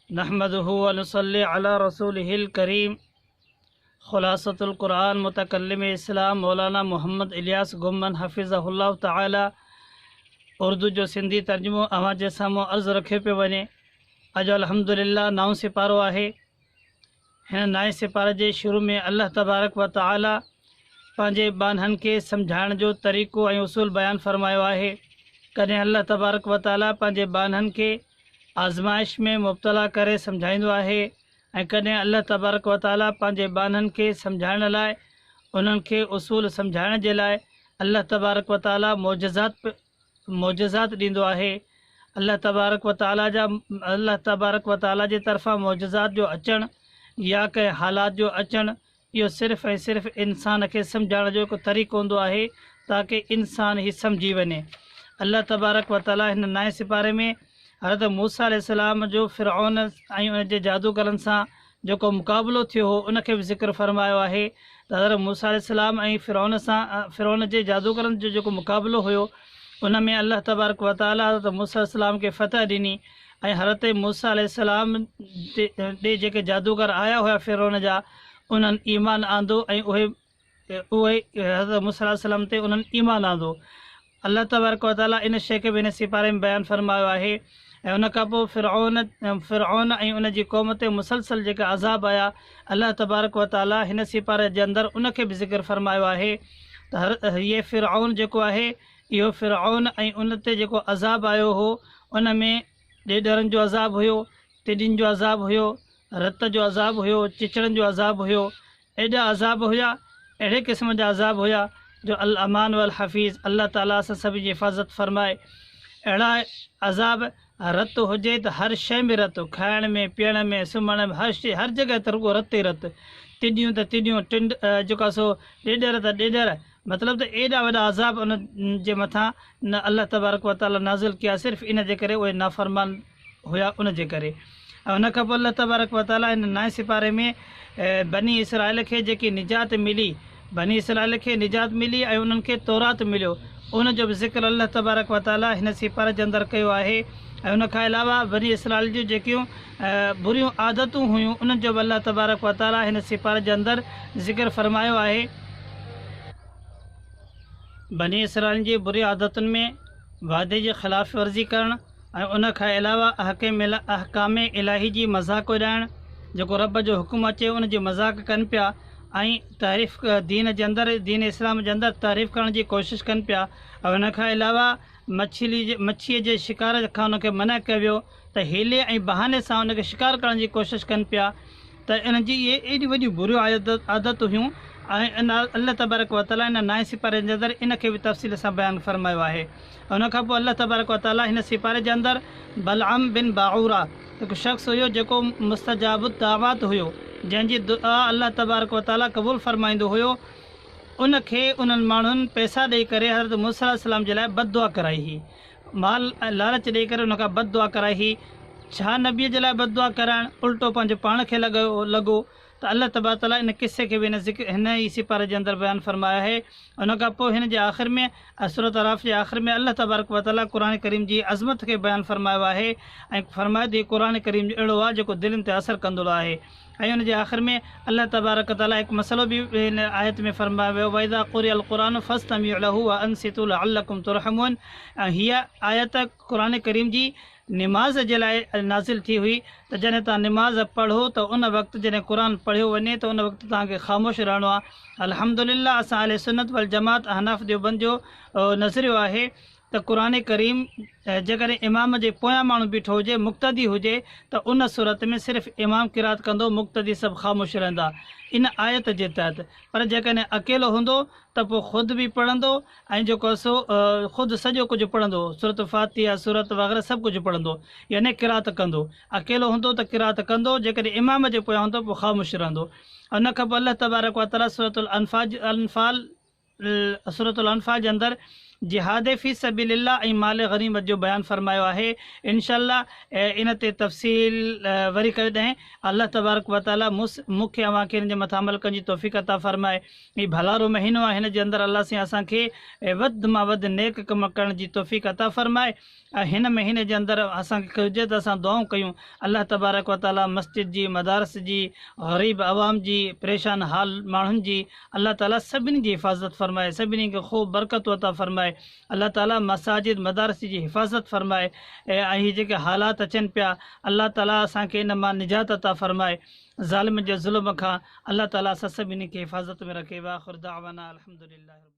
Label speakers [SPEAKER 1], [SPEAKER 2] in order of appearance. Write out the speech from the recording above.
[SPEAKER 1] नहमदुहु व नुसल्ली अला रसूलिहिल करीम। खुलासतुल कुरान मुतकल्लिम इस्लाम मौलाना मोहम्मद इलियास गुम्मन हफ़िज़हुल्लाह ताला उर्दू जो सिंधी तर्जुमो अवां जे साम्हूं अर्ज़ु रखियो पियो वञे। अॼु अल्हम्दुलिल्लाह नओं सिपारो आहे। हिन नए सिपारे जे शुरू में अल्लाह तबारक व ताला पंहिंजे बानहनि खे सम्झाइण जो तरीक़ो ऐं उसूल बयानु फ़रमायो आहे। कॾहिं अल्लाह तबारक व ताला पंहिंजे बानहनि खे आज़माइश में मुब्तला करे सम्झाईंदो आहे ऐं कॾहिं अल्लाह तबारक व ताला पंहिंजे बानहनि खे सम्झाइण लाइ उन्हनि खे उसूल सम्झाइण जे लाइ अल्लाह तबारक व ताला मोजज़ात ॾींदो आहे। अल्लाह तबारक व ताला जे तरफ़ां मोजज़ात जो अचणु या कंहिं हालात जो अचणु इहो सिर्फ़ु ऐं सिर्फ़ु इंसान खे सम्झाइण जो हिकु तरीक़ो हूंदो आहे ताकी इंसान ई सम्झी वञे। अल्लाह तबारक व ताला हिन नए सिपारे में हज़रत मूसा अलैहिस्सलाम जो फ़िरऔन ऐं उनजे जादूगरनि सां जेको मुक़ाबिलो थियो हो उनखे बि ज़िक्र फ़रमायो आहे त हज़रत मूसा अलैहिस्सलाम ऐं फ़िरऔन जे जादूगरनि जो जेको मुक़ाबिलो हुयो उन में अल्लाह तबारक व ताला हज़रत मूसा अलैहिस्सलाम खे फ़तह ॾिनी ऐं हज़रत मूसा अलैहिस्सलाम ॾे जेके जादूगर आया हुआ फ़िरऔन जा उन्हनि ईमान आंदो ऐं उहे हज़रत मूसा अलैहिस्सलाम ते उन्हनि ईमान आंदो। अल्लाह तबारक व ताला इन शइ खे बि हिन सिपारे में बयानु फ़रमायो आहे। ऐं उन खां पोइ फ़िरऔन ऐं उनजी क़ौम ते मुसलसल जेका अज़ाब आया अल्लाह तबारक व ताला हिन सिपारे जे अंदरि उनखे बि ज़िक्र फ़रमायो आहे त हीअ फ़िरऔन जेको आहे इहो फ़िरऔन ऐं उन ते जेको अज़ाब आयो हो उन में ॾेडरनि जो अज़ाब हुयो, तिॾियुनि जो अज़ाब हुयो, रत जो अज़ाब हुयो, चिचड़नि जो अज़ाब हुयो। एॾा अज़ाब हुया, अहिड़े क़िस्म जा अज़ाब हुया जो अल अमान वल हफ़ीज़ अल्लाह ताला असां सभिनी जी हिफ़ाज़त फ़रमाए। अहिड़ा अज़ाब रत हुजे त हर शइ में रत, खाइण में, पीअण में, सुम्हण में, हर शइ हर जॻह ते रुॻो रत ई रत, तिॾियूं त तिॾियूं, टिंड जेको आहे सो ॾेडर त ॾेडर, मतिलबु त एॾा वॾा अज़ाब उन जे मथां न अल्लाह तबारक व ताला नाज़िल कया सिर्फ़ु इन जे करे उहे नाफ़रमान हुया उन जे करे। ऐं उन खां पोइ अल्लाह तबारक व ताला हिन नए सिपारे में बनी इसराइल खे जेकी निजात मिली, बनी इसराइल खे निजात मिली ऐं उन्हनि खे तौरात मिलियो उन जो बि ज़िक्र अल्लाह तबारक व ताला हिन सिपारे जे अंदरि कयो आहे। ऐं उन खां अलावा बनी इसराइल जूं जेकियूं बुरियूं आदतूं हुयूं उन्हनि जो बि अल्लाह तबारक व ताला हिन सिपारे जे अंदरि ज़िक्र फ़रमायो आहे। बनी इसराइल जी बुरी आदतुनि में वादे जी ख़िलाफ़ वर्ज़ी करणु ऐं उन खां अलावा अहकाम इलाही जी मज़ाक़ उॾाइणु, जेको रब जो हुकुम अचे उन जी मज़ाक़ कनि पिया ऐं तारीफ़ दीन जे अंदरि दीन इस्लाम जे अंदरि तारीफ़ करण जी कोशिशि कनि पिया। ऐं उन खां अलावा मच्छीअ जे शिकार खां उनखे मना कयो वियो त हीले ऐं बहाने सां उनखे शिकार करण जी कोशिशि कनि पिया त इन जी इहे एॾियूं वॾियूं बुरियूं आदतूं हुयूं। ऐं इन अल्लाह तबारक व ताला इन नए सिपारे जे अंदरि इन खे बि तफ़सील सां बयानु फ़रमायो आहे। उन खां पोइ अल्लाह तबारक व ताला हिन सिपारे जे अंदरि बलअम बिन बाऊरा हिकु शख़्स हुयो जेको मुस्तजाब दावात हुयो, जंहिंजी दुआ अल्लाह तबारक व ताला क़बूल फ़रमाईंदो हुयो, उनखे उन्हनि माण्हुनि पैसा ॾेई करे हज़रत मूसा अलैहिस्सलाम जे लाइ बददुआ कराई हुई, माल लालच ॾेई करे उनखां बददुआ कराई हुई। छा नबीअ जे लाइ बददुआ कराइणु, उल्टो पंहिंजे पाण खे लॻो त अल्लाह तबारक ताला इन किसे खे बि हिन ई सिपारे जे अंदरि बयानु फ़रमायो आहे। उन खां पोइ हिन जे आख़िर में सूरत अराफ़ जे आख़िर में अल्लाह तबारक व ताला क़ुर करीम जी अज़मत खे बयानु फ़रमायो आहे ऐं फ़रमायो त क़ुर करीम अहिड़ो आहे जेको दिलनि ते असरु कंदो आहे। ऐं उन जे आख़िर में अल्लाह तबारक ताला हिकु मसइलो बि हिन आयत में फ़रमायो वियो वइज़ा क़ुरिअल क़ुरान फ़स्तमिउ लहू व अनसितू लअल्लकुम तुरहमून। ऐं हीअ आयत क़ुर करीम जी निमाज़ जे लाइ नाज़िल थी हुई त जॾहिं तव्हां निमाज़ पढ़ो त उन वक़्तु जॾहिं क़ुर पढ़ियो वञे त उन वक़्तु तव्हांखे ख़ामोश रहणो आहे। अल्हम्दुलिल्लाह असां अहले सुन्नत वल जमात अहनाफ़ देवबंद जो नज़रियो आहे त क़ुर करीम जेकॾहिं इमाम जे पोयां माण्हू बीठो हुजे, मुक़्तदी हुजे त उन सूरत में सिर्फ़ु इमाम क़िरात कंदो, मुक़्तदी सभु ख़ामोश रहंदा इन आयत जे तहत। पर जेकॾहिं अकेलो हूंदो त पोइ ख़ुदि बि पढ़ंदो ऐं जेको सो ख़ुदि सॼो कुझु पढ़ंदो, सूरत फ़ातिहा सूरत वग़ैरह सभु कुझु पढ़ंदो, यानी क़िरात कंदो। अकेलो हूंदो त क़िरात कंदो, जेकॾहिं इमाम जे पोयां हूंदो पोइ ख़ामोश रहंदो। उन खां पोइ अल्लाह तबारक व ताला सूरतुल अनफ़ाल जे अंदरि जिहाद फ़ी सबीलिल्लाह ऐं माल गनीमत जो बयानु फ़रमायो आहे। इंशाअल्लाह इन ते तफ़सील वरी करे ॾहें। अल्लाह तबारक व तआला मूंखे अव्हांखे हिन जे मथां अमल करण जी तौफ़ीक़ अता फ़रमाए। हीउ भलारो महीनो आहे, हिन जे अंदरि अल्लाह साईं असांखे वधि मां वधि नेक कम करण जी तौफ़ीक़ अता फ़रमाए। हिन महीने जे अंदरि असांखे हुजे त असां दुआऊं कयूं। अल्लाह तबारक व तआला मस्जिद जी, मदारस जी, ग़रीब आवाम जी, परेशान हाल माण्हुनि जी अल्लाह ताला सभिनी जी हिफ़ाज़त फ़रमाए, सभिनी खे ख़ूब बरकत अता फ़रमाए। अल्लाह ताला मसाजिद मदारस जी हिफ़ाज़त फ़रमाए। ऐं हीअ जेके हालात अचनि पिया, अल्लाह ताला असांखे इन मां निजात अता फ़रमाए। ज़ालिम जे ज़ुल्म खां अल्लाह ताला असां सभिनी खे हिफ़ाज़त में रखे। व आख़िर दाअवाना अल्हम्दुलिल्लाह।